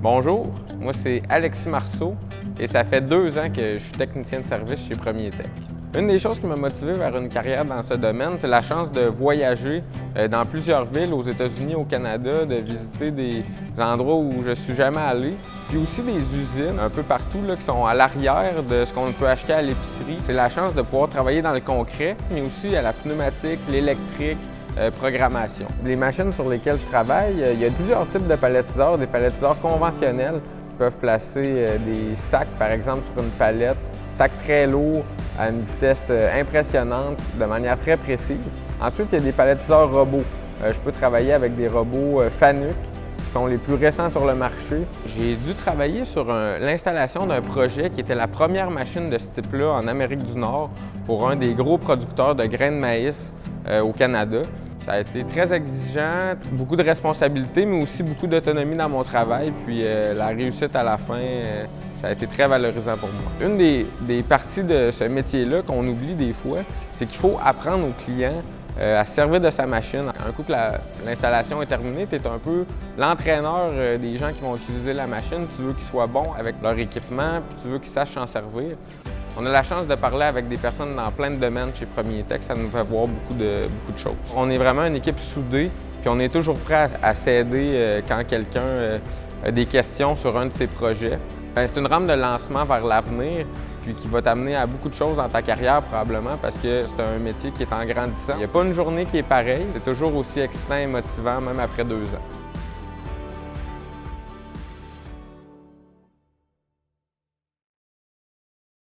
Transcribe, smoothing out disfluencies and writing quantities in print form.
Bonjour, moi c'est Alexis Marceau et ça fait 2 ans que je suis technicien de service chez Premier Tech. Une des choses qui m'a motivé vers une carrière dans ce domaine, c'est la chance de voyager dans plusieurs villes aux États-Unis, au Canada, de visiter des endroits où je ne suis jamais allé, puis aussi des usines un peu partout là, qui sont à l'arrière de ce qu'on peut acheter à l'épicerie. C'est la chance de pouvoir travailler dans le concret, mais aussi à la pneumatique, l'électrique, programmation. Les machines sur lesquelles je travaille, il y a plusieurs types de palettiseurs, des palettiseurs conventionnels qui peuvent placer des sacs, par exemple, sur une palette, sacs très lourds à une vitesse impressionnante, de manière très précise. Ensuite, il y a des palettiseurs robots. Je peux travailler avec des robots Fanuc, qui sont les plus récents sur le marché. J'ai dû travailler sur l'installation d'un projet qui était la première machine de ce type-là en Amérique du Nord pour un des gros producteurs de grains de maïs au Canada. Ça a été très exigeant, beaucoup de responsabilités, mais aussi beaucoup d'autonomie dans mon travail. Puis la réussite à la fin, ça a été très valorisant pour moi. Une des parties de ce métier-là qu'on oublie des fois, c'est qu'il faut apprendre aux clients à se servir de sa machine. Un coup que l'installation est terminée, tu es un peu l'entraîneur des gens qui vont utiliser la machine. Tu veux qu'ils soient bons avec leur équipement, puis tu veux qu'ils sachent s'en servir. On a la chance de parler avec des personnes dans plein de domaines chez Premier Tech, ça nous fait voir beaucoup de choses. On est vraiment une équipe soudée, puis on est toujours prêt à s'aider quand quelqu'un a des questions sur un de ses projets. C'est une rampe de lancement vers l'avenir, puis qui va t'amener à beaucoup de choses dans ta carrière probablement, parce que c'est un métier qui est en grandissant. Il n'y a pas une journée qui est pareille, c'est toujours aussi excitant et motivant, même après 2 ans.